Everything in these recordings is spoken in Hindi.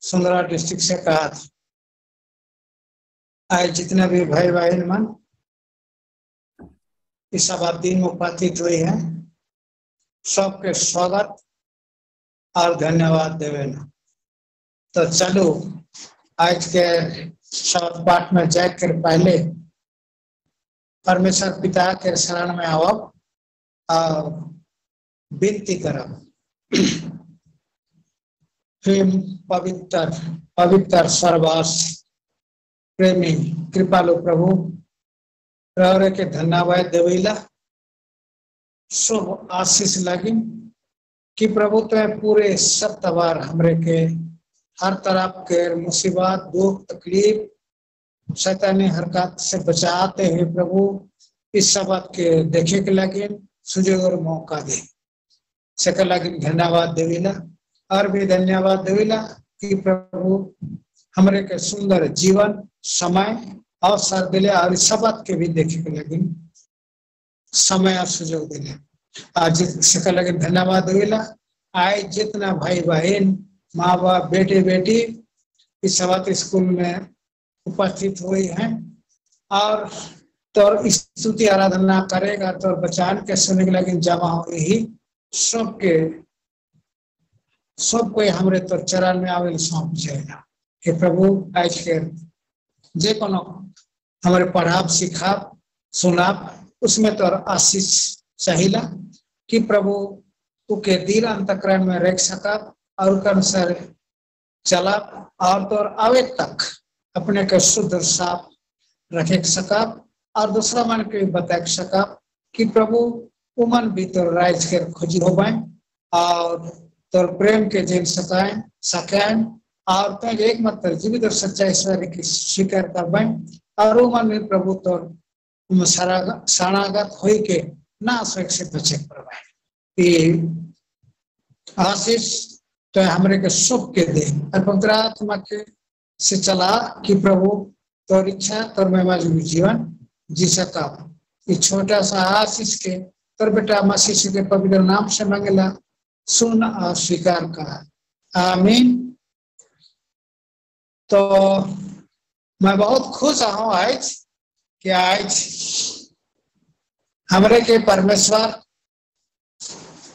सुंदरा डिस्ट्रिक्ट से कहा था। आज जितने भी भाई बहन मन इस शताब्दी में उपस्थित हुई है, सबके स्वागत और धन्यवाद देवेला। तो चलो आज के शब्द पाठ में जाकर पहले परमेश्वर पिता के शरण में आओ और विनती करो। फिर पवित्र पवित्र सर्वास प्रेमी कृपालु प्रभु प्रभु के धन्यवाद देवेला, शुभ आशीष लगी कि प्रभु तो पूरे सप्ताह हमरे के हर तरफ के मुसीबत दुख तकलीफ शैतानी हरकत से बचाते हुए प्रभु इस शब्द के देखे के लगे सुजोग और मौका दे सके लगे धन्यवाद देवेला। और भी धन्यवाद देवेला कि प्रभु हमरे के सुंदर जीवन समय अवसर दिले और शब्द के भी देखे के लगे समय और सुजोग दिले। आज सके लगे धन्यवाद देवेला। आज जितना भाई बहन माँ बाप बेटे बेटी इस शब्द स्कूल में उपस्थित हुई हैं और तो स्तुति आराधना करेगा तो बचान के सुनने के लगे जमा हुई ही सब कोई हमरे तो चरण में आवे सौंप जाएगा कि प्रभु आज के जे कोनो हमारे पढ़ाप सिखाप सुनाप उसमें तो आशीष चाहिला कि प्रभु उके दिल अंतकरण में रख सका और कर सर चला और तो आवे तक अपने के शुद्ध साफ रखे सका और दूसरा मन के बता सका कि प्रभु उमन भी तो राइज के खोजी हो पाए और तो प्रेम के जेल सकाएं और तो एक मात्र जीवित और सच्चा ईश्वर की स्वीकार कर पाए और उमन में प्रभु तो शरणागत हो के ना से बचे करवाए आशीष तो हमरे के शुभ के दे और पवित्र आत्मा के से चला कि प्रभु तो इच्छा तो महिमा जीवन जी सका। ये छोटा सा आशीष के तर बेटा मसीह के पवित्र नाम से मांगेला सुन और स्वीकार कर आमीन। तो मैं बहुत खुश हूँ आज कि आज हमरे के परमेश्वर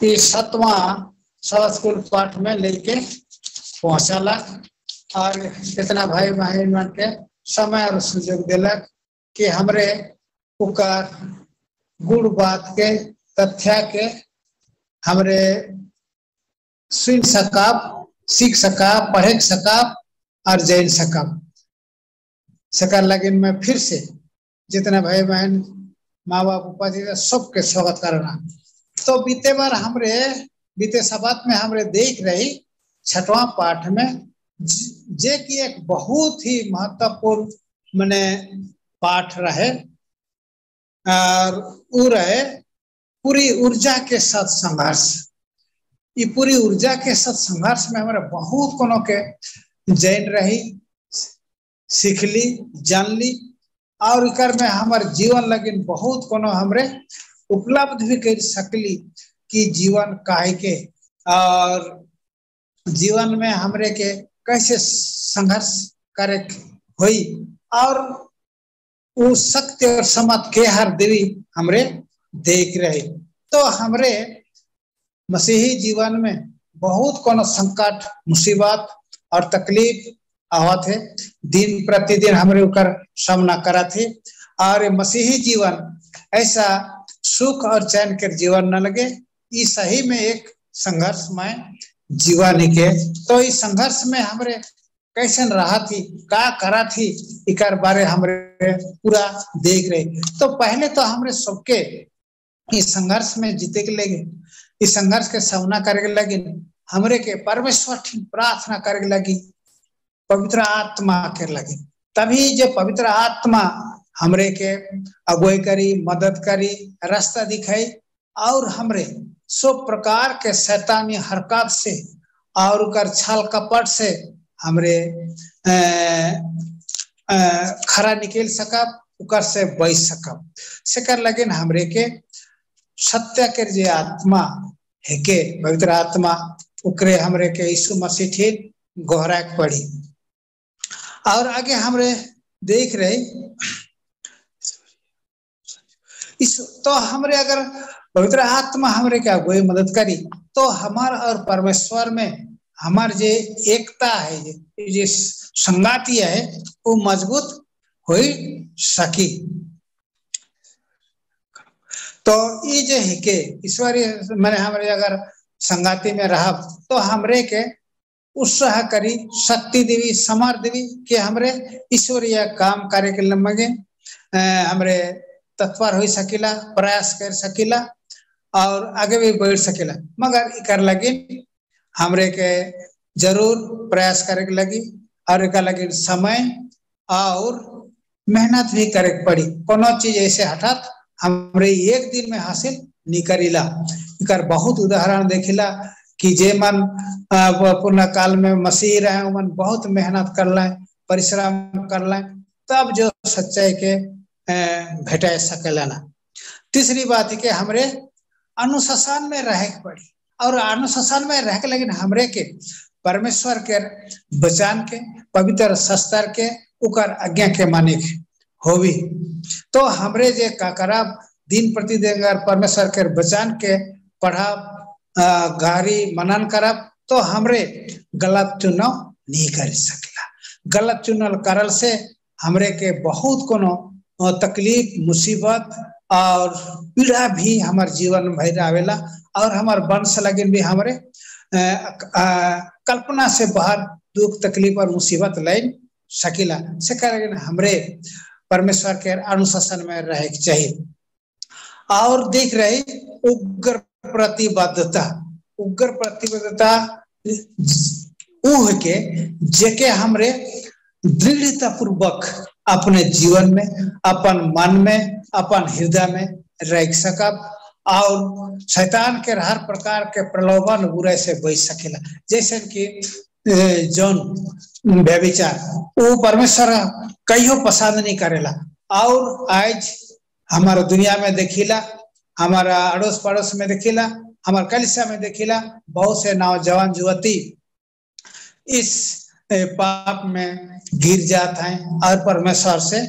इस 7वां स्कूल पाठ में लेके पहुंचाला और कितना भाई बहन मन के समय और सुजोग दिलक कि हमरे उकार गुड़ बात के तथ्य के हमरे सुन सकाप सीख सकाप पढ़े सकाप और जान सकाप सकार लगे। मैं फिर से जितना भाई बहन माँ बाप उपाधि सबके स्वागत करना। तो बीते बार हमरे बीते शब्द में हमरे देख रही 6वां पाठ में जे की एक बहुत ही महत्वपूर्ण मने पाठ रहे और वो रहे पूरी ऊर्जा के साथ संघर्ष। ये पूरी ऊर्जा के साथ संघर्ष में हमारे बहुत कोनो के जैन रही सीख ली जान ली और इकर में हमारे जीवन लगे बहुत कोनो हमरे उपलब्ध भी कर सकली कि जीवन काहे के और जीवन में हमरे के कैसे संघर्ष करे हुई और वो सत्य और समत के हर देवी हमरे देख रहे। तो हमरे मसीही जीवन में बहुत कोनो संकट मुसीबत और तकलीफ आवत है, दिन प्रतिदिन हमरे उकर सामना करत है और मसीही जीवन ऐसा सुख और चैन के जीवन न लगे। ये सही में एक संघर्षमय जीवन के। तो इस संघर्ष में हमरे कैसे रहा थी का करा थी इकर बारे हमरे पूरा देख रहे। तो पहले तो हमरे सबके इस संघर्ष में जीते के लगे इस संघर्ष के सामना करे के लगे हमरे के परमेश्वर प्रार्थना करे के लगी पवित्र आत्मा के लगे। तभी जो पवित्र आत्मा हमरे के अगुवाई करी मदद करी रास्ता दिखाई और हमरे सब प्रकार के शैतानी हरकत से और उकर छल कपट से हमरे खरा निकल सकब उकर से बच सकब सेकर लगे हमरे के सत्य के जे आत्मा है के पवित्र आत्मा उकरे हमरे के यीशु मसीह ठीक गहरा पड़ी। और आगे हमरे देख रहे इस, तो हमरे अगर पवित्र आत्मा हमरे क्या कोई मदद करी तो हमार और परमेश्वर में हमार जे एकता है, जे संगाती है, वो मजबूत हो सकी। तो ये जे है के ईश्वरीय मैंने हमरे अगर संगाती में रहा तो हमरे के उत्साह करी, शक्ति देवी, समर्थ देवी कि हमरे ईश्वरीय काम करे के लगे हमरे तत्पर हो सकेला, प्रयास कर सकेला और आगे भी बढ़ सकेला। मगर इकर लगी हमरे के जरूर प्रयास करे के लगी और एक लगी समय और मेहनत भी करे पड़ी। कोनो चीज ऐसे हठात हमरे एक दिन में हासिल नहीं करीला। इकर बहुत उदाहरण देखिला कि जे मन पूर्ण काल में मसीह रहे, मन बहुत मेहनत कर लें, परिश्रम कर लें, तब जो सच्चाई के भेटा सकेला ना। तीसरी बात है कि हमरे अनुशासन में रह पड़ी और अनुशासन में रह के लेकिन हमरे के परमेश्वर के वचन के, पवित्र शास्त्र के, उकर आज्ञा के माने हो भी। तो हमरे जे का करब दिन प्रतिदिन अगर परमेश्वर के वचन के पढ़ब, गारी मनन करब तो हमरे गलत चुनाव नहीं कर सकेला। गलत चुनाव करल से हमरे के बहुत कोनो तकलीफ, मुसीबत और पीड़ा भी हमारे जीवन में आवेला और हमारे वंश लगिन भी हमरे कल्पना से बाहर दुख, तकलीफ और मुसीबत लै सकेला। से कारण हमरे परमेश्वर के अनुशासन में रहे चाहिए। और देख रहे उग्र प्रतिबद्धता, उग्र प्रतिबद्धता के जेके हमरे दृढ़ता पूर्वक अपने जीवन में, अपन मन में, अपन हृदय में रह सकब और शैतान के हर प्रकार के प्रलोभन बुराई से बच सकेला। जैसे कि जौन व्यभिचार वो परमेश्वर कहियो पसंद नहीं करेला। और आज हमारा दुनिया में देखिला, हमारा अड़ोस पड़ोस में देखिला, हमारे कलिसिया में देखिला, बहुत से नौजवान युवती इस पाप में गिर जाते हैं और परमेश्वर से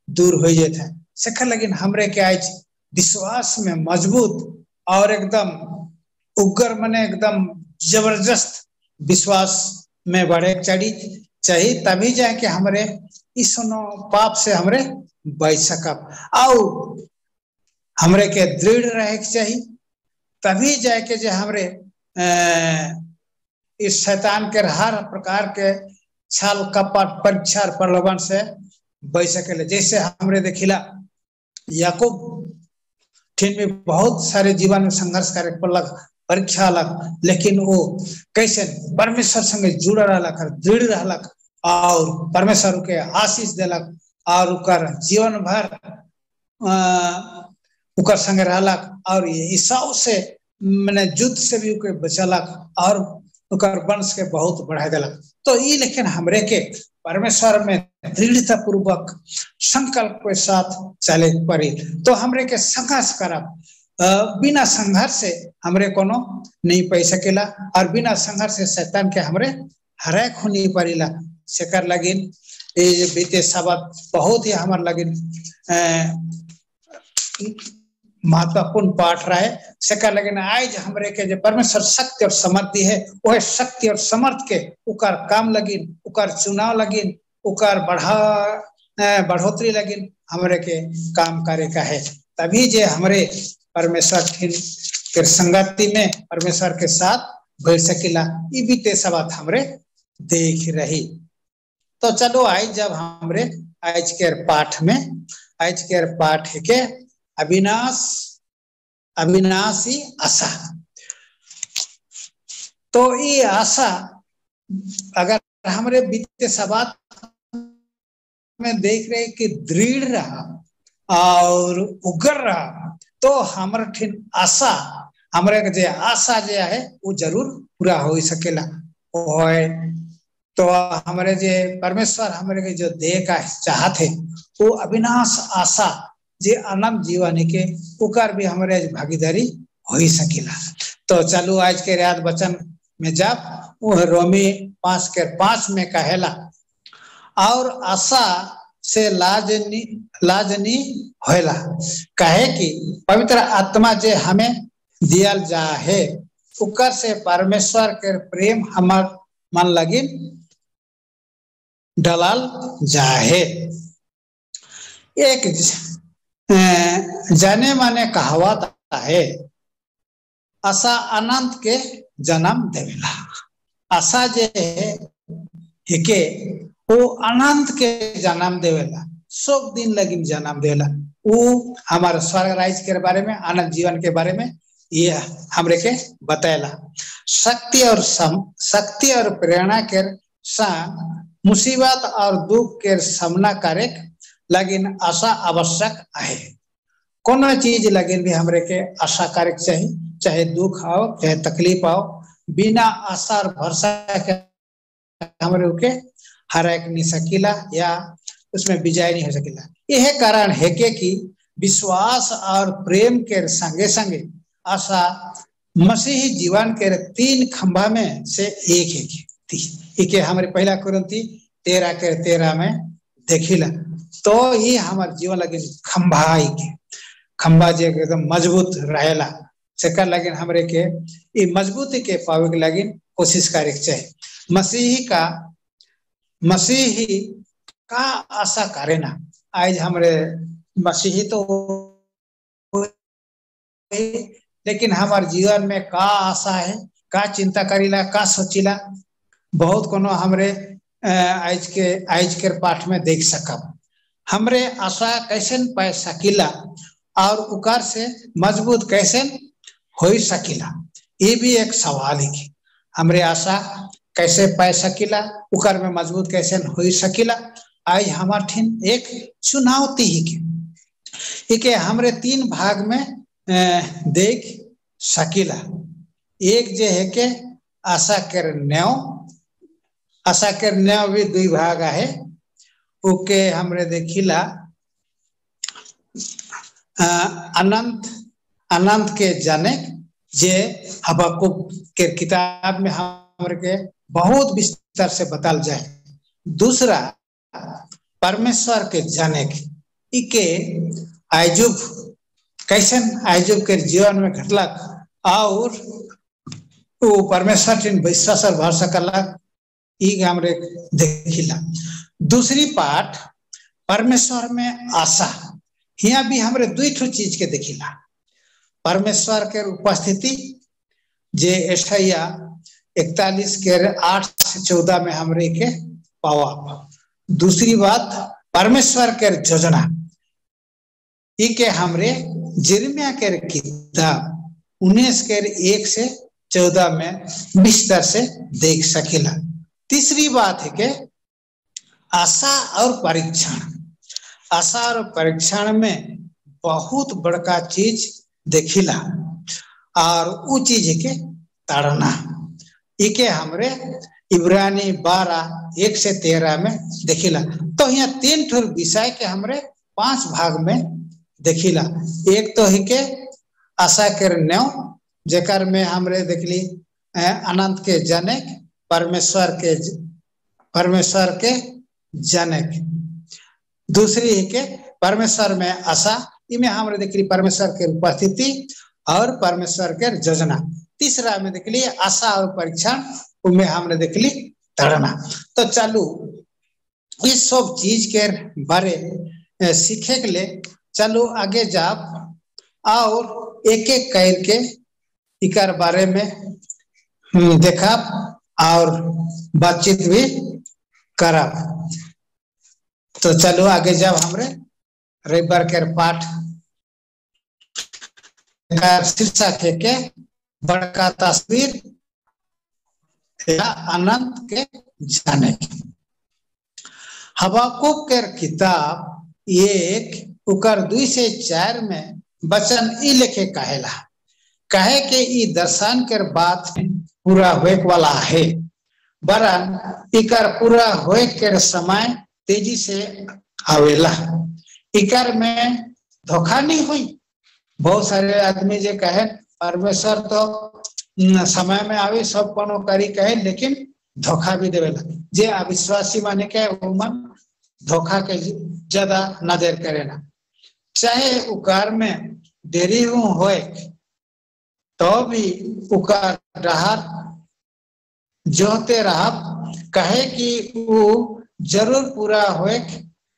दूर हो जाते हैं। सेखर लेकिन हमरे के आज विश्वास में मजबूत और एकदम उग्र मने एकदम जबरदस्त विश्वास में बढ़े चढ़ी चाहिए, तभी जाके हमरे इस पाप से हमरे बच सकब। और हमरे के दृढ़ रहे चाहिए, तभी जाके जे हमरे इस शैतान के हर प्रकार के छल कपट, परीक्षा, प्रलोभन से बच सकेले। जैसे हमरे देखिला याकूब ठीक में बहुत सारे जीवन में संघर्ष करे पड़लक, परीक्षा अलग, लेकिन वो कैसे परमेश्वर संगे जुड़ रहलक, दृढ़ रहलक और परमेश्वर के आशीष देलक और उकर जीवन भर उकर संगे रहलक और ईसाऊ से मैंने युद्ध से भी उके बचलक और उकर वंश के बहुत बढ़ा देलक। तो ये लेकिन हमरे के परमेश्वर में दृढ़ता पूर्वक संकल्प के साथ चले पड़ी। तो हमरे के संघर्ष करब, बिना संघर्ष से हमरे कोनो नहीं पै सकेला और बिना संघर्ष से शैतान के हमरे हराए खुनी पड़ेला। सेकर लगिन ये बीते सबक बहुत ही हमार लगिन महत्वपूर्ण पाठ रहा है। सेकर लगिन आज हमरे के जो परमेश्वर शक्ति और समर्थी है, वह शक्ति और समर्थ के उकर काम लगिन, उकर चुनाव लगिन, उकर बढ़ोतरी लगिन हमरे के काम करे का है। तभी जे हमरे परमेश्वर के संगति में परमेश्वर के साथ बढ़ सकेला। ये बीते सबक हमरे देख रही। तो चलो आज जब हमरे आज के पाठ में, आज के पाठ के अविनाशी आशा, तो ये आशा अगर हमरे बीते सबक में देख रहे कि दृढ़ रहा और उग्र रहा, तो हमारे ठिन आशा, हमारे जो आशा जो है वो जरूर पूरा हो सकेला। तो हमारे जो परमेश्वर हमारे के जो देह का चाहत है वो अविनाश आशा जे अनंत जीवन के उकर भी हमारे भागीदारी हो ही सकेला। तो चलो आज के याद वचन में जब वह रोमी 5:5 में कहेला और आशा से लाजनी होला कहे कि पवित्र आत्मा जे हमें दियल जा है उकर से परमेश्वर के प्रेम हमार मन लगी डलाल जाहे। एक जाने माने कहावत है आशा अनंत के जन्म देवेला। आशा जे है के वो अनंत के जन्म देवेला, सब दिन लगी जन्म देवेला। वो हमारे स्वर्ग राज्य के बारे में, अनंत जीवन के बारे में ये हमरे के बताएला। शक्ति और प्रेरणा के संग मुसीबत और दुख के सामना करे लेकिन आशा आवश्यक है। कोनो चीज लगिन भी हमरे के आशा करे चाहिए, चाहे दुख आओ चाहे तकलीफ आओ, बिना आशा और भरोसा के हमरे के हराक नहीं सकीला या उसमें विजय नहीं हो सकीला। यह कारण है कि विश्वास और प्रेम के संगे संगे आशा मसीही जीवन के 3 खंभा में से एक है कि हमारे पहला कुरिन्थी 13:13 में देखिला। तो ये हमारे जीवन लगे खंभा जे एकदम मजबूत रहेला सेकर लगे हमरे के ये मजबूती के पावे के लगे कोशिश करे चाहिए। मसीही का आशा करे ना। आज हमरे मसीही तो लेकिन हमारे जीवन में का आशा है, का चिंता करीला, का सोचिला, बहुत कोनो हमरे आज के पाठ में देख सकब। हमरे आशा कैसे पाए सकीला और उकार से मजबूत कैसे हो सकीला, ये भी एक सवाल है कि हमरे आशा कैसे पाए सकीला, उकार में मजबूत कैसे हो सकीला। आज हमार ठिन एक चुनौती ही के हमरे 3 भाग में देख सकीला। एक जे है के आशा कर न्याव भी 2 भाग है। ओके हमरे देखिला अनंत के जाने जे हबक्कुक के किताब में हमरे के बहुत विस्तार से बताल जाए। दूसरा परमेश्वर के जाने के आयजुब कैसे आयजुब के जीवन में घटलक और वो परमेश्वर टिन विश्वास और भरोसा करलक, ई हमरे देखिला। दूसरी पाठ परमेश्वर में आशा, यहाँ भी हमरे 2 चीज के देखिला। परमेश्वर के उपस्थिति जे यशाया 41:8-14 में हमरे के पावा। दूसरी बात परमेश्वर के योजना, ई के हमरे यिर्मयाह के किताब 19:1-14 में विस्तार से देख सकेला। तीसरी बात है कि आशा और परीक्षण। आशा और परीक्षण में बहुत बड़का चीज देखिला और वो चीज है के ताड़ना। इके हमरे इब्रानी 12:1-13 में देखिला। तो यहाँ 3 ठोर विषय के हमरे 5 भाग में देखिला। एक तो ही के आशा के न्याव जेकर में हमरे देखली अनंत के जनक परमेश्वर के जनक। दूसरी है के परमेश्वर में आशा, इमें हमरे देखली परमेश्वर के उपस्थिति और परमेश्वर के योजना। तीसरा में देखली आशा और परीक्षण, उनमें हमने देखली ताड़ना। तो चलू इस सब चीज के बारे सीखे के लिए चलो आगे जाब और एक एक करके इकर बारे में देखा और बातचीत भी करब। तो चलो आगे जब हमरे रविवार के पाठ शीर्षक है के बड़का तस्वीर या अनंत के जाने। हबक्कुक के किताब 1:2-4 में वचन ई लिखे कहेला, कहे के ई दर्शन के बात पूरा होए वाला है, वरन इकर पूरा होए के समय तेजी से आवेला। इकर में धोखा नहीं हुई। बहुत सारे आदमी जे कहे परमेश्वर तो समय में आवे सब कोनो करी कहे, लेकिन धोखा भी देवेला। जे अविश्वासी माने के वो मन धोखा के ज्यादा नजर करेला। चाहे उकार में देरी होए तो भी उकार डहार जोते रहा, कहे कि वो जरूर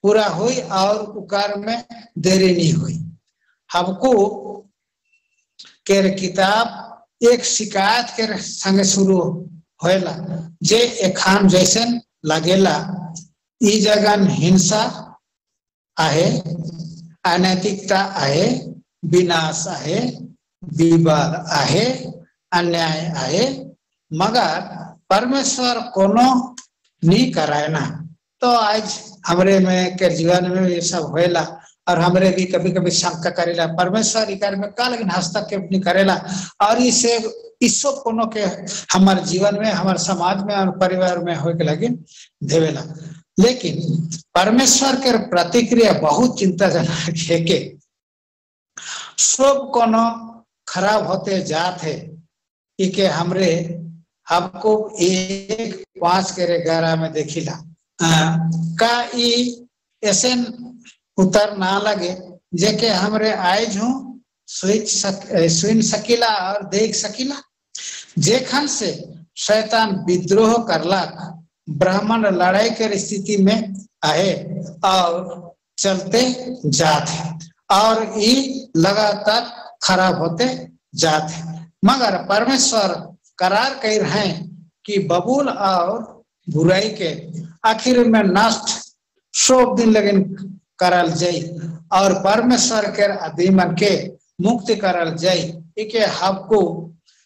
पूरा हुई और उकार में देरी नहीं हुई। हमको के किताब एक शिकायत के संगे शुरू होएला, जे एखान जैसन लगेला ई जगन हिंसा आहे, अनैतिकता आहे, विनाश आहे, विवाद आहे, अन्याय आहे, मगर परमेश्वर कोनो नहीं कराए ना। तो आज हमरे में के जीवन में ये सब होएला और हमरे भी कभी कभी शंका करेला परमेश्वर कार्य में का लेकिन हस्तक्षेप नहीं करेला, और इसे इसो कोनो के हमारे जीवन में, हमारे समाज में और परिवार में होके लगे देवेला। लेकिन परमेश्वर के प्रतिक्रिया बहुत चिंताजनक है कि सब कोनो खराब होते जाते इके हमरे हमको 1:5-11 में देखिला का ऐसे उतर ना लगे जेके हमरे आयज हूँ सुन सकीला और देख सकीला। जेखन से शैतान विद्रोह करलक, ब्राह्मण लड़ाई के स्थिति में आए और चलते जाते और ये लगातार खराब होते जाते, मगर परमेश्वर करार कर रहे हैं कि बबूल और बुराई के आखिर में नष्ट सब दिन लगन करल जाई और परमेश्वर के आदिमन के मुक्ति करल जाई। इके हमको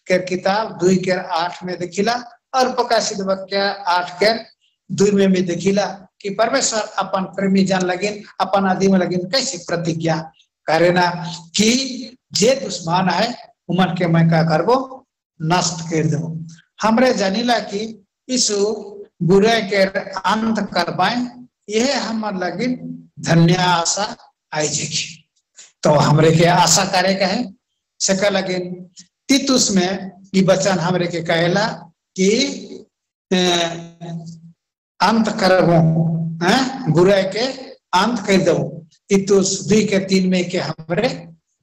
के किताब 2:8 में देखिला और प्रकाशित वाक्य 8:2 में भी देखिला कि परमेश्वर अपन प्रेमी जन लगिन, अपन आदिम लगिन कैसे प्रतिज्ञा करेना कि जे दुश्मन है उमन के मैं क्या करबो, नष्ट कर देबो। हमरे जानिला कि यीशु बुराई के अंत करवाए, यह हमार लगिन धन्य आशा आई जेगी। तो हमरे के आशा करे का है सका लगिन तीतुस में ये वचन हमरे के कहेला कि अंत करबो, बुराई के अंत कर दो। तीतुस 2:3 में के हमरे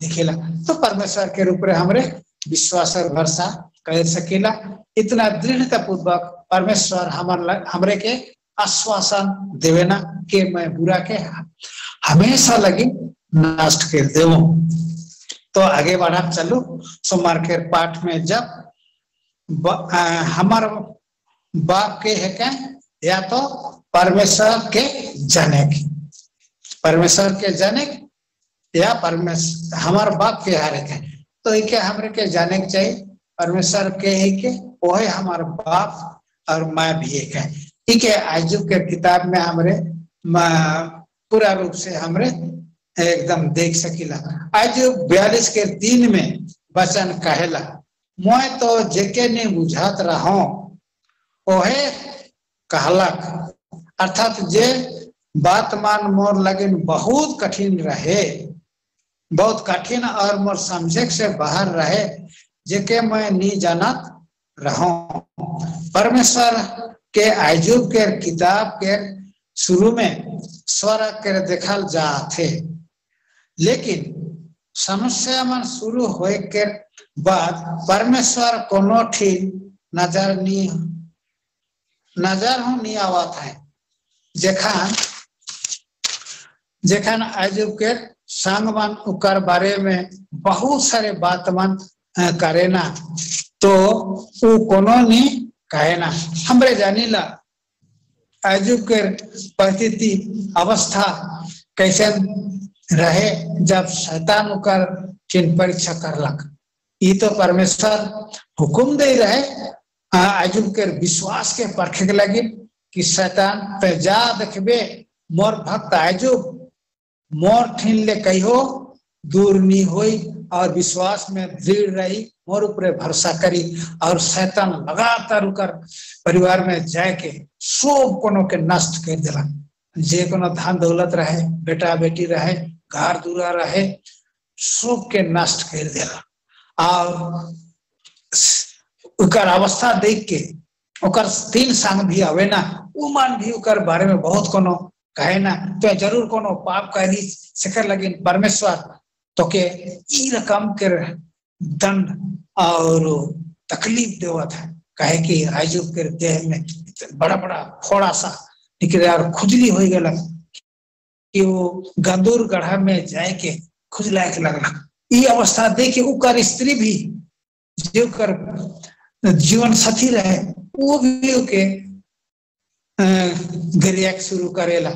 दिखेला। तो परमेश्वर के रूप में हमरे विश्वास और भरोसा कर सकेला। इतना दृढ़ता पूर्वक परमेश्वर हमरे के आश्वासन देवेना कि मैं बुरा के हमेशा लगी नष्ट कर देवो। तो आगे बढ़ा चलो सोमवार के पाठ में जब हमार बाप के है क्या या तो परमेश्वर के जनक, परमेश्वर के जनक या परमेश्वर हमार बाप के हारे के, तो इके हमरे के जाने के चाहिए परमेश्वर के है के वो है हमारे बाप और मैं भी एक है। इके आजू के किताब में हमरे पूरा रूप से हमरे एकदम देख सकीला। आजू 42:3 में वचन कहेला, मैं तो जेके ने बुझात रहो ओहे कहलक, अर्थात जे बात मान मोर लगिन बहुत कठिन रहे, बहुत कठिन और मोर समझे से बाहर रहे, जेके मैं नहीं जानत रहो। परमेश्वर के आयजूब के किताब के शुरू में स्वर्ग के देखल जाते, लेकिन समस्या मन शुरू होए के बाद परमेश्वर कोनो ठीक नजर नहीं आवत है। जेखन आयजूब के संग मन उकर बारे में बहुत सारे बात मन करे ना, तो वो कोनो नहीं कहे ना। हमरे जानीला आयजूब के परिस्थिति अवस्था कैसे रहे जब शैतान उकर चिन्ह परीक्षा करलक। ये तो परमेश्वर हुकुम दे रहे आयजूब के विश्वास के परखे के लगी कि शैतान पे जा देखबे मोर भक्त आयजूब मोर ठीन ले कहो दूर नहीं हुई और विश्वास में दृढ़ रही, मोर ऊपर भरोसा करी, और शैतान लगातार उकर परिवार में जाके सब कोनो के नष्ट कर दिला। जे कोनो धन दौलत रहे, बेटा बेटी रहे, घर दूरा रहे, सब के नष्ट कर दिला। और उकर अवस्था देख के उकर तीन संग भी आवे ना, उ मन भी उकर बारे में बहुत कोनो कहे ना, तो जरूर कोनो पाप करी सकर लगिन परमेश्वर तो के ई रकम के दंड और तकलीफ देवत है। कहे कि आयु के देह में बड़ा बड़ा फोड़ा सा निकले और खुजली हो गया कि वो गंदूर गढ़ा में जाए के खुजला के लगला। ये अवस्था देखे उकर स्त्री भी जो कर जीवन साथी रहे वो भी के गरिया शुरू करेला।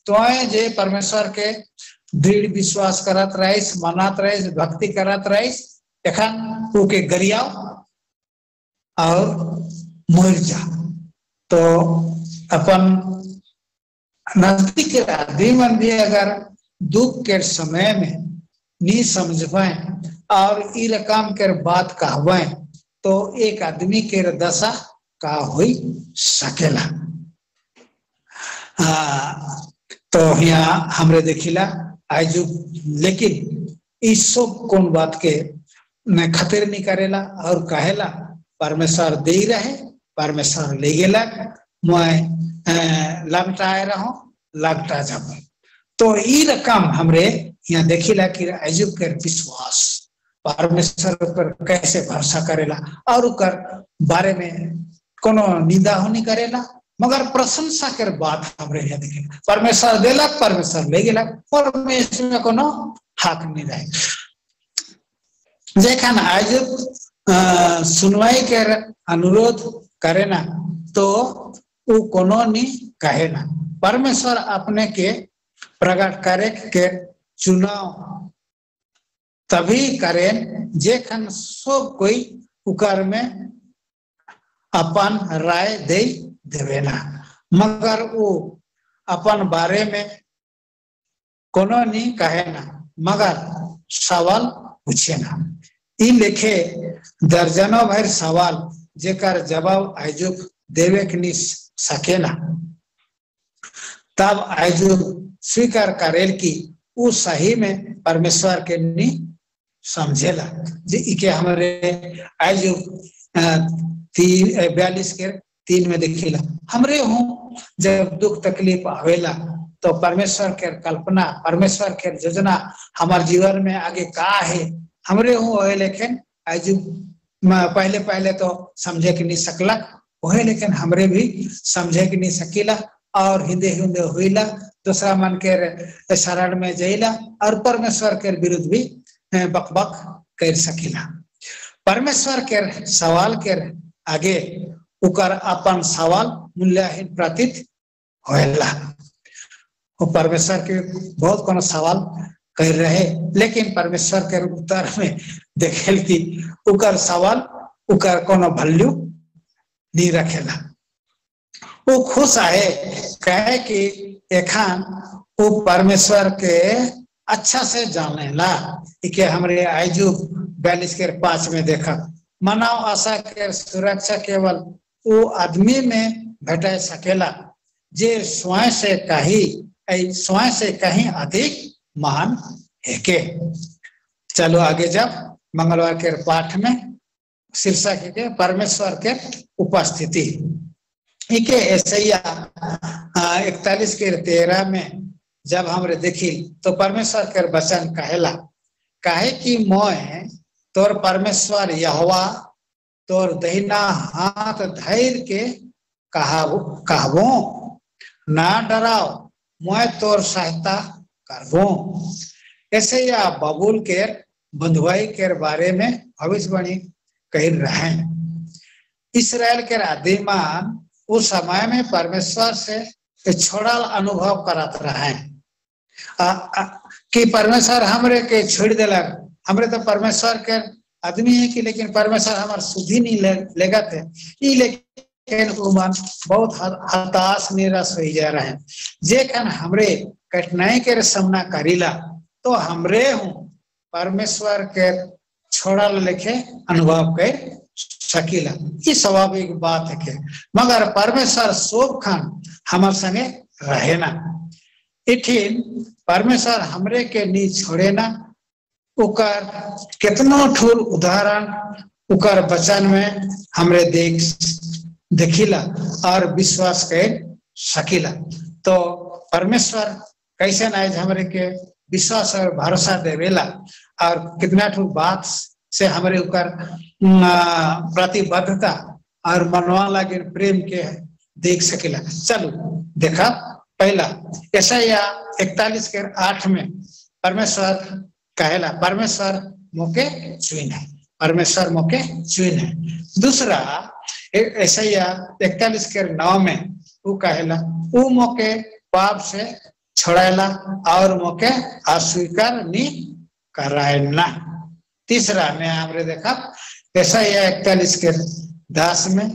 तो जे परमेश्वर के दृढ़ विश्वास करत रहिस, मनात रहिस, भक्ति करत रहिस, एखन ओके गरिया और मर जा। तो अपन नजदीक के आदमी मन भी अगर दुख के समय में नहीं समझ पाए और ई रकम के बात कहवे तो एक आदमी के दशा का हो सकेला। तो यहाँ हमरे देखिला आयु, लेकिन इस सब कौन बात के खतिर नहीं करेला और कहेला परमेश्वर दे रहे, परमेश्वर ले गेला, मैं लपटाए रहो लपटा जाब। तो ई रकम हमरे यहाँ देखिला कि आयु के विश्वास परमेश्वर पर कैसे भरोसा करेला और उकर बारे में कोनो निंदा नहीं करेला, मगर प्रशंसा कर बात हमरे यहाँ देखे। परमेश्वर देलक, परमेश्वर ले गेलक, परमेश्वर में कोनो हक नहीं रहे। जेखन आयु सुनवाई के अनुरोध करे ना तो वो कोनो नहीं कहे ना। परमेश्वर अपने के प्रकट करे के चुनाव तभी करें जेखन सब कोई उकर में अपन राय दे देवेना, मगर वो अपन बारे में कोनो नहीं कहे ना, मगर सवाल पूछे ना। ई लेखे दर्जनों भर सवाल जेकर जवाब आयु देवे के नहीं सके ना, तब आयु स्वीकार करेल की वो सही में परमेश्वर के नहीं समझेला। जे हमारे आयु 42 के 3 में देखिला, हमरे हूँ जब दुख तकलीफ आवेला तो परमेश्वर के कल्पना, परमेश्वर के योजना हमारे जीवन में आगे का है हमरे हूँ, लेकिन आयु पहले पहले तो समझे के नहीं सकलक वही, लेकिन हमरे भी समझे के नहीं सकीला और हिंदे हिंदे हुईला, दूसरा मन के शरण में जईला और परमेश्वर के विरुद्ध भी बकबक कर सकीला। परमेश्वर के सवाल के आगे उकर अपन सवाल मूल्यहीन प्रतीत होएला। वो परमेश्वर के बहुत कोनो सवाल कर रहे, लेकिन परमेश्वर के उत्तर में देखेल कि उकर सवाल उकर कोनो वैल्यू नहीं रखेला। वो खुश है कहे कि एखान वो परमेश्वर के अच्छा से जानेला। इके हमरे आयु 42 के 5 में देखा, मानव आशा के सुरक्षा केवल वो आदमी में भेट सकेला जे स्वयं से कहीं अधिक महान है के। चलो आगे जब मंगलवार के पाठ में शीर्षक के परमेश्वर के उपस्थिति, इके ऐसा 41 के 13 में जब हमरे देखी तो परमेश्वर के वचन कहेला, काहे कि मैं तोर परमेश्वर यहोवा तोर दहिना हाथ धैर्य के कहबो, ना डराओ मैं तोर सहायता करबो। ऐसे या बबूल के बंधुआई के बारे में भविष्यवाणी कह रहे। इसराइल के आदिमान उस समय में परमेश्वर से छोड़ल अनुभव करत रहे कि परमेश्वर हमरे के छोड़ दिलक। हमरे तो परमेश्वर के आदमी है कि, लेकिन परमेश्वर हमार सुधी नहीं लेगा थे, लेकिन उमन बहुत हताश निराश हो जा रहे। जेखन हमरे कठिनाई के सामना करीला तो हमरे हूँ परमेश्वर के छोड़ल लेखे अनुभव कर सकीला। ये स्वाभाविक बात है के, मगर परमेश्वर सब खान हमार संगे रहे ना। इठिन परमेश्वर हमरे के नी छोड़े ना। उकर कितनो ठूल उदाहरण उकर वचन में हमरे देखिला और विश्वास कर सकीला। तो परमेश्वर कैसे आज हमरे के विश्वास और भरोसा देवेला और कितना ठो बात से हमारे ऊपर प्रतिबद्धता और मनवा लगे प्रेम के देख सकेला। चलो देखा पहला यशाया 41:8 में परमेश्वर कहेला परमेश्वर मोके चुन है, परमेश्वर मोके चुन है। दूसरा यशाया 41:9 में वो कहेला वो मोके पाप से छोड़ेला और मोके अस्वीकार नहीं कराएला। तीसरा में हमने देखा यशाया 41:10 में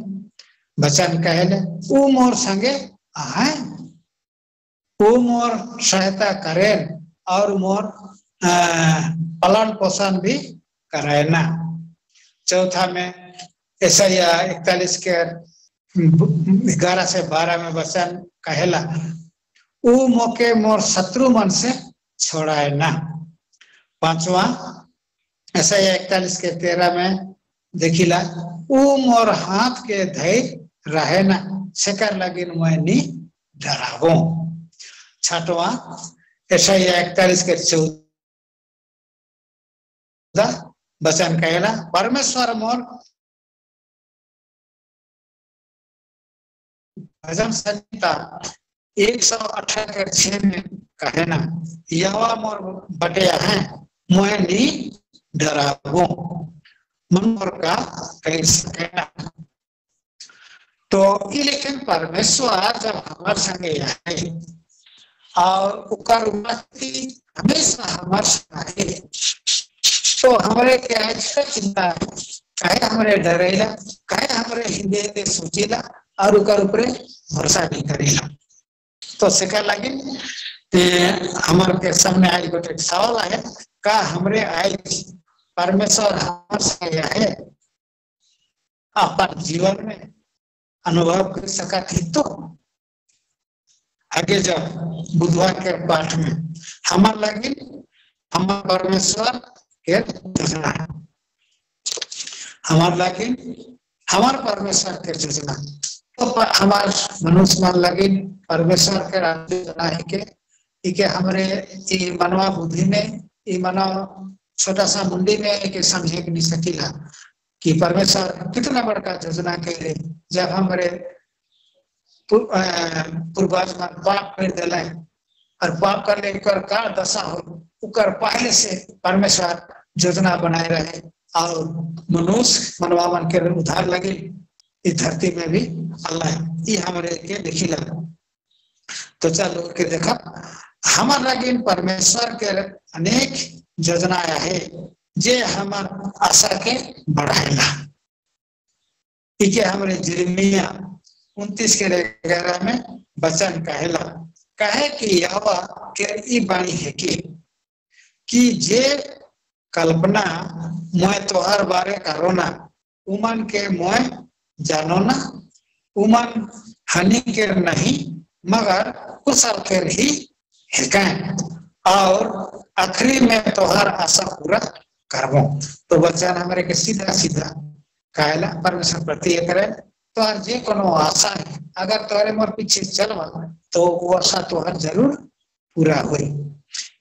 वचन कहेले वो मोर संगे आए, वो मोर सहायता करे और मोर पालन पोषण भी कराएना। चौथा में यशाया 41:11 से 12 में वचन कहेला वो मोके मोर शत्रु मन से छोड़ाएना। पांचवा यशाया 41:13 में देखिला वो मोर हाथ के धैर्य रहे ना सेकर लगिन मैं नी डरावो। छठवा यशाया 41:14 वचन कहेला परमेश्वर मोर भजन संहिता 118:6 में कहे ना यहोवा मोर बटिया है मैं नी डरावो मन मोर का कह सके ना। तो लेकिन परमेश्वर जब हमारे संगे आए और उकर उन्नति हमेशा हमारे संगे तो हमारे क्या ऐसा चिंता है कहे हमारे डरेला कहे हमारे हिंदे सोचेला और उकर ऊपर भरोसा नहीं करेला। तो सिखा लगे हमारे के सामने आज गोटे सवाल है का हमरे आज परमेश्वर हमारे संगे है अपन जीवन में अनुभव कर सका थी। तो आगे जब बुधवार के पाठ में हमारे लगे हमारे परमेश्वर के योजना है, हमारे लगे हमारे परमेश्वर के योजना तो हमारे मनुष्य मन लगे परमेश्वर के योजना है के हमारे मनवा बुद्धि में मनवा छोटा सा मुंडी में के समझे नहीं सकीला कि परमेश्वर कितना बड़का योजना करे। जब हमारे पूर्वज मन पाप कर दिला और पाप करने कर का दशा हो उकर पहले से परमेश्वर योजना बनाए रहे और मनुष्य मनवा मन के उधार लगे इस धरती में भी अल्लाह ये हमारे के देखी लगा। तो चलो के देखा हमारे लगे परमेश्वर के अनेक योजना है जे हमार आशा के बढ़ाएला। इके हमारे यिर्मयाह 29:11 में वचन कहेला कहे कि यहोवा के ई बाणी है कि जे कल्पना मैं तोहर बारे करो ना उमन के मैं जानो ना उमन हानि के नहीं मगर कुशल के ही है और आखिरी में तोहर आशा पूरा करबो। तो वचन हमारे के सीधा सीधा कहला परमेश्वर प्रति करे तो जे कोनो आशा है अगर तोरे मोर पीछे चलवा तो वो आशा तोहर जरूर पूरा होई।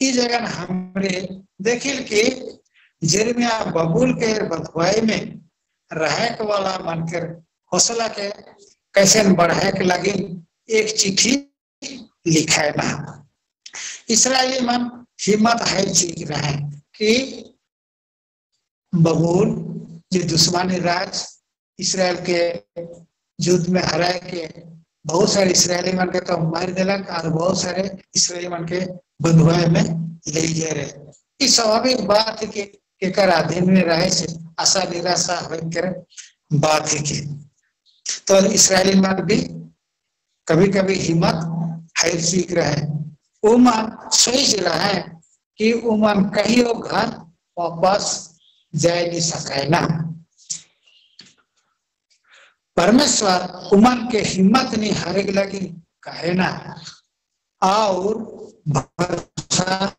इस जगह हमरे देखिल कि यिर्मयाह बबूल के बधवाई में रहे वाला मनकर हौसला के कैसे बढ़ाए के लगी एक चिट्ठी लिखाए ना इसराइली मन हिम्मत है चीज रहे कि बबूल जो दुश्मनी राज इसराइल के युद्ध में हराए के बहुत सारे इसराइली मन के तो मार दिलक और बहुत सारे इसराइली मन के बंधुआई में ले जा रहे। इस स्वाभाविक बात है कि कर अधीन में रहे से आशा निराशा होकर बात है कि तो इसराइली मन भी कभी कभी हिम्मत हार सीख रहे उमन सोच रहा है कि उमन कहीं घर वापस जा नहीं सके ना। परमेश्वर उमन के हिम्मत नहीं हारे लगी कहे ना और भरोसा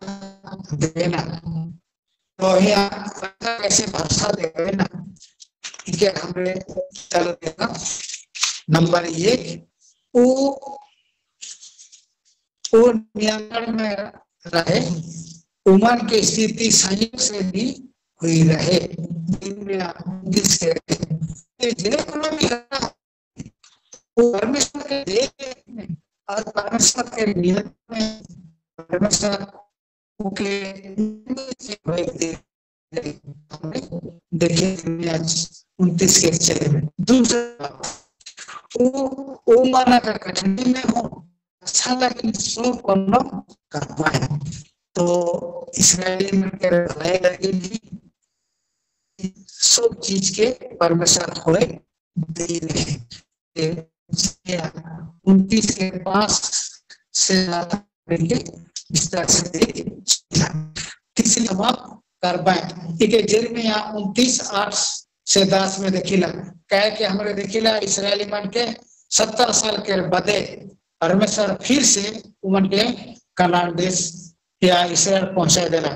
देना तो कैसे भरोसा देना के हमरे चल देखा नंबर 1 वो नियंत्रण में रहे, उम्र की स्थिति संयोग से भी हुई रहे, परमेश्वर के देख में और परमेश्वर के नियंत्रण में, परमेश्वर के देखिए 29 के चले में। दूसरा वो माना का कठिनाई में हो अच्छा लगे सो करना करना है, तो इस्राएली में भलाई लगे सब चीज के परमेश्वर होए दे रहे 29 के पास से विस्तार से तीसरी जवाब करवाए यिर्मयाह 29:8 से 10 में देखिला कहे कि हमरे देखिला इस्राएली मन के 70 साल के बदे परमेश्वर फिर से उमन के कनान देश या इसराइल पहुंचा देला।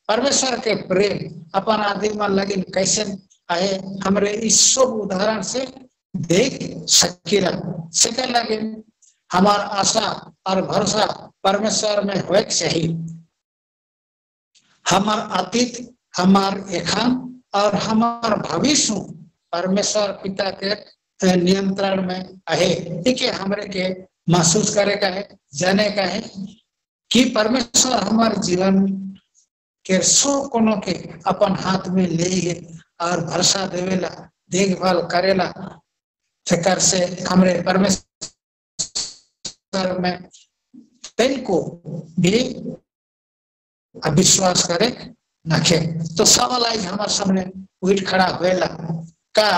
परमेश्वर के प्रेम अपन आदमी मन लगे कैसे आए हमरे इस सब उदाहरण से देख सकीला। सेकंड लगे हमार आशा और भरोसा परमेश्वर में होए चाहिए। हमार अतीत, हमार एखान और हमार भविष्य परमेश्वर पिता के नियंत्रण में है। ठीक है, हमरे के महसूस करे का है, जाने का है कि परमेश्वर हमारे जीवन के सो कोनो के अपन हाथ में ले और भरोसा देवेला, देखभाल करेला। फिकर से हमरे परमेश्वर में तेल को भी अविश्वास करे नखे तो सवाल आज हमारे सामने उठ खड़ा हुएला का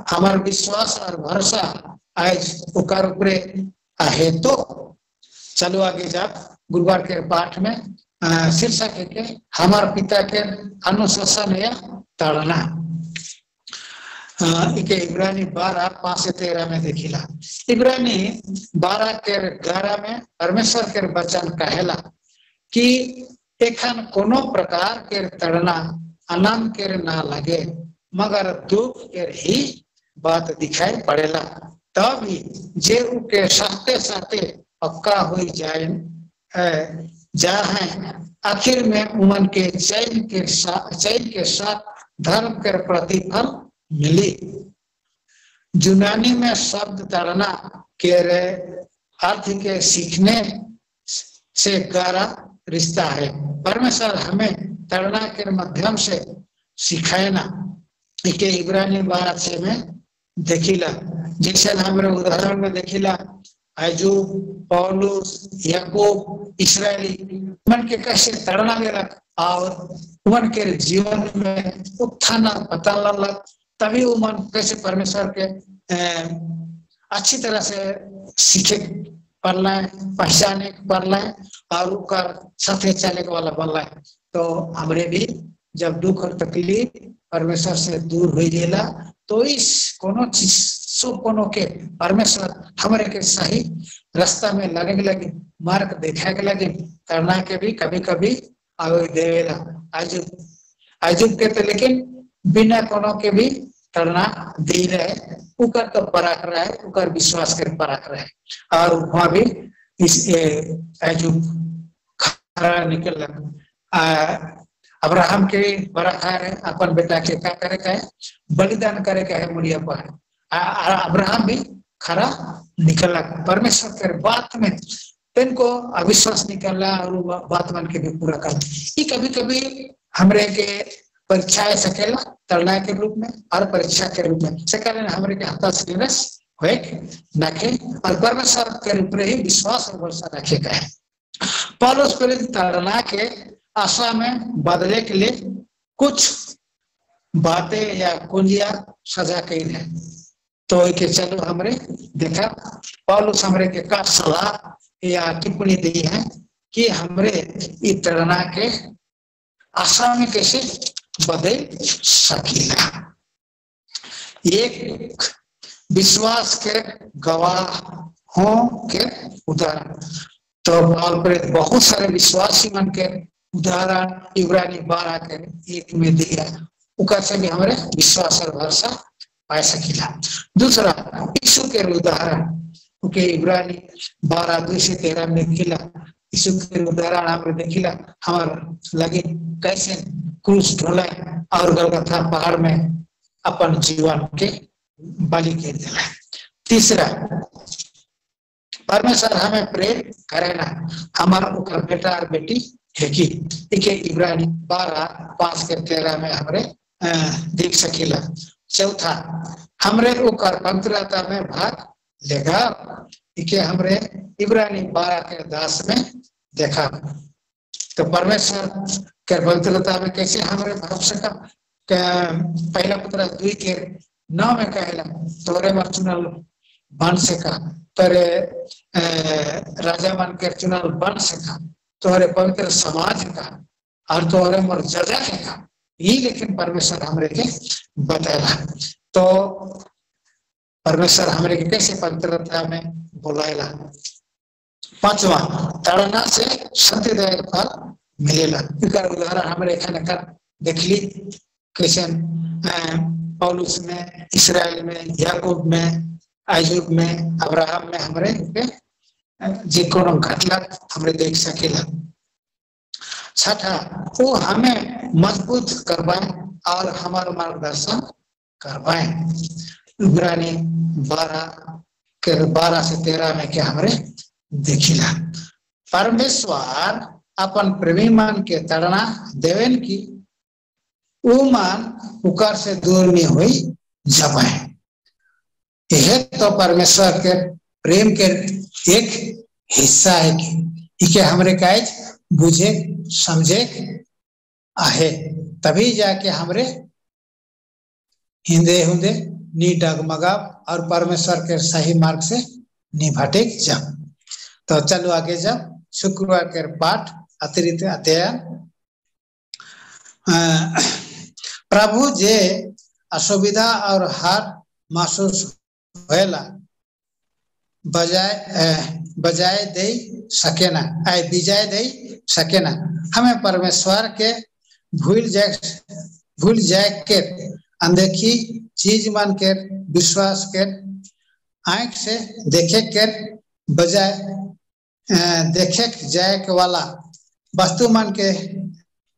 हमार विश्वास और भरोसा आज उकर ऊपरे आहे। तो चलो आगे जा गुरुवार के पाठ में शीर्षक है के हमार पिता के अनुशासन या ताड़ना। इब्रानी 12:5-13 में देखिला। इब्रानी 12:11 में परमेश्वर के वचन कहेला कि एखन कोनो प्रकार के तड़ना आनंद के ना लगे मगर दुख के ही बात दिखाई पड़ेला। तब ही जे उके साथे साथे पक्का हो जाए जा है आखिर में उमन के चैन के साथ धर्म के प्रतिफल मिली। यूनानी में शब्द तड़ना के अर्थ के सीखने से गहरा रिश्ता है। परमेश्वर हमें तड़ना के माध्यम से सिखाए ना। इब्रानी 12:6 में देखिला जैसे हमारे उदाहरण में देखिला अय्यूब, पौलुस, याकूब, इस्राएली मन के कैसे तड़ना देलक और उमन के जीवन में उत्थान पता लगलक। तभी उमन कैसे परमेश्वर के अच्छी तरह से सीखे पढ़ला पहचाने पढ़ला और उकर साथे चले वाला बनला। तो हमरे भी जब दुख और तकलीफ परमेश्वर से दूर हो गेला तो इस कोनो चीज सो कोनो के परमेश्वर हमरे के सही रास्ता में लगे लगे मार्ग देखा के लगे करना के भी कभी कभी आवे देवेला। अय्यूब के तो लेकिन बिना कोनो के भी करना दे रहे उकर तो पराक रहा है, उकर विश्वास कर पराक रहा है और वहां भी इस अय्यूब खरा निकल अब्राहम के बड़ा है अपन बेटा के क्या करे का है बलिदान करे का है मुड़िया पर अब्राहम भी खरा निकला परमेश्वर के बात में इनको अविश्वास निकला और बात मन के भी पूरा कर। कभी कभी हमरे के परीक्षा सकेला तड़ना के रूप में और परीक्षा के रूप में सकेला हमरे के हताश होए नखे और परमेश्वर के ऊपर ही विश्वास और भरोसा रखे का है। पौलुस प्रेरित तड़ना के आशा में बदले के लिए कुछ बातें या कुंजिया सजा कई है। तो के चलो हमरे देखा पौलुस हमरे के का सलाह या टिप्पणी दी है कि हमरे इस तड़ना के आशा में कैसे बदल सकीला। एक विश्वास के गवाहों के उदाहरण तो बहुत सारे विश्वासी मन के उदाहरण इब्रानी 12:1 में दिया उकर से भी हमारे विश्वास और भरोसा पाए सकीला। दूसरा यीशु के उदाहरण के इब्रानी 12:2-13 में देखिला यीशु के उदाहरण हमरे देखिला हमार लगे कैसे क्रूस ढोला और गलगथा पहाड़ में अपन जीवन के बलि कर दिला। तीसरा परमेश्वर हमें प्रेम करेना हमारा उकर बेटा और बेटी है कि इके इब्रानी 12:5-13 में हमरे देख सकीला। चौथा हमरे उकर पवित्रता में भाग लेगा इके हमरे इब्रानी 12:10 में देखा। तो परमेश्वर के पवित्रता में कैसे हमरे भाग सका। पहला पुत्र 2:9 में कहला तोरे मर चुनल बन सका तोरे राजा मन के चुनाव बन सका तोरे पवित्र समाज का और तोरे मर जजा का ये लेकिन परमेश्वर हमरे के बताया। तो परमेश्वर हमरे के कैसे पवित्रता में बुलाएला। पांचवा ताड़ना से सत्यदायक फल मिलेला। इकर उदाहरण हमरे एखन कर देखली कैसे पौलुस में इस्राएल में याकूब में आयुब में अब्राहम में हमरे जे कोनो घटना हमरे देख सकेला। छठा वो हमें मजबूत करवाए और हमारा मार्गदर्शन करवाए। इब्रानी 12:13 में क्या हमरे देखिला। परमेश्वर अपन प्रेमी मान के ताड़ना देवेन की वो मान उकर से दूर नहीं हुई जबाए। यह तो परमेश्वर के प्रेम के एक हिस्सा है कि इके हमरे काज बुझे समझे आहे तभी जाके हमरे हिंदे हुंदे नी डगमगाव और परमेश्वर के सही मार्ग से नी भटक जा। तो चलो आगे जा शुक्रवार के पाठ अतिरिक्त अध्ययन। प्रभु जे असुविधा और हार महसूस होएला बजाय दे सकेना विजय दे सकेना। हमें परमेश्वर के भूल जाए के अनदेखी चीज मान के विश्वास के आंख से देखे के बजाय देखे जाए के वाला वस्तु मान के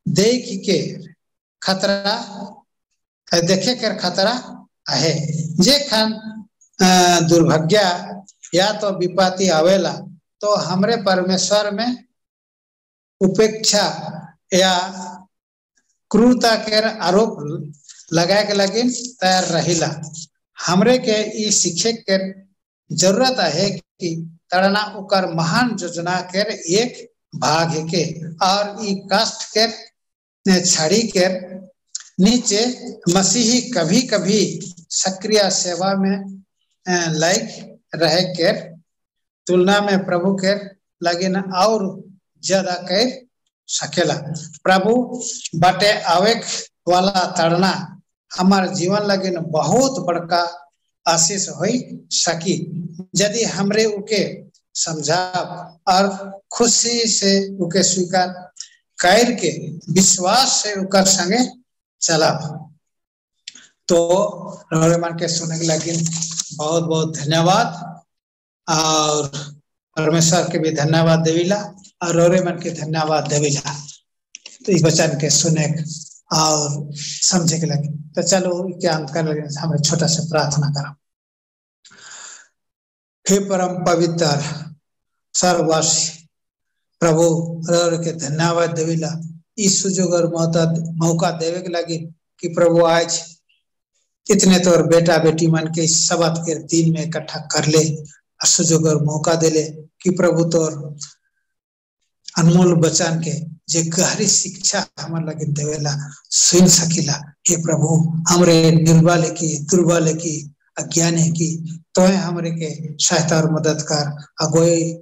देख के खतरा देखे के खतरा है। जे खान दुर्भाग्य या तो विपत्ति आवेला तो हमरे परमेश्वर में उपेक्षा या क्रूरता के आरोप लगाए के लगे तैयार रहिला। हमरे के ई सीखे के जरूरत है कि ताड़ना उकर महान योजना के एक भाग है के और ई कष्ट के छड़ी के नीचे मसीही कभी कभी सक्रिय सेवा में लायक रहे के तुलना में प्रभु के लगे न और ज्यादा कर सकेला। प्रभु बाटे आवे वाला ताड़ना हमारे जीवन लगे न बहुत बड़का आशीष हो सकी यदि हमरे उके समझा और खुशी से उके स्वीकार कर के विश्वास से उकर संगे चला। तो मान के सुनने के लगे बहुत बहुत धन्यवाद और परमेश्वर के भी धन्यवाद देविला और रोरे मन के धन्यवाद देविला। तो इस वचन के सुने और समझे के लगे। तो चलो क्या अंत कर लगे हमें छोटा सा प्रार्थना करो। हे परम पवित्र सर्ववासी प्रभु रोरे के धन्यवाद देविला इस सुजोग और मौका देवे के लगे कि प्रभु आज इतने तोर बेटा बेटी मन के इस शब्द के दिन में इकट्ठा कर ले सुजोग और मौका दे ले कि प्रभु तोर अनमोल बचन के जे गहरी शिक्षा हमारे लगे देवेला सुन सकीला। हे प्रभु हमरे निर्बल की दुर्बल की अज्ञान की तो हमरे के सहायता और मदद कर अगुवाई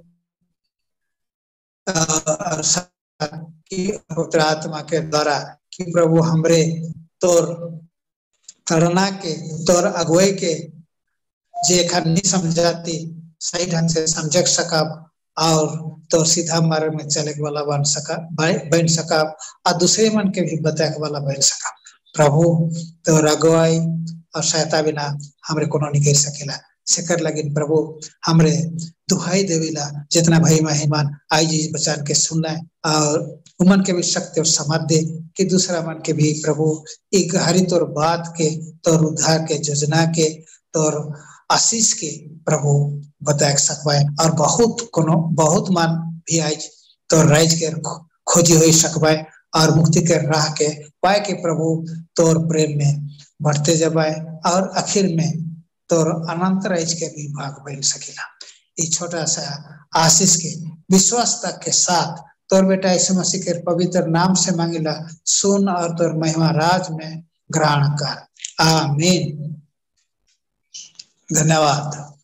पवित्र आत्मा के द्वारा कि प्रभु हमरे तोर ताड़ना के तोर अगुवाई के जे नहीं समझाती सही ढंग से समझ सकब और तो सीधा मार्ग में चले वाला बन सका और दूसरे मन के भी बताए वाला बन सका। प्रभु तोर अगुवाई और सहायता बिना हमरे कोनो नहीं कर सकेला। सेकर लगी प्रभु हमरे दुहाई देवीला जितना भाई महिमान आई जी बचान के सुनना और उमन के भी शक्ति और समझ दे कि दूसरा मन के भी प्रभु एक हरी तौर बात के तौर उद्धार के योजना के तौर आशीष के प्रभु बता सकवाए और बहुत मान भी आई तो राइज के खोजी हो सकवाए और मुक्ति के राह के पाए के प्रभु तोर प्रेम में बढ़ते जबाए और आखिर में तोर अनंत राइज के भी भाग बन सकेला। ये छोटा सा आशीष के विश्वास तक के साथ तोर बेटा यीशु मसीह के पवित्र नाम से मांगिला, सुन और तोर महिमा राज में ग्रहण कर। आमीन। धन्यवाद।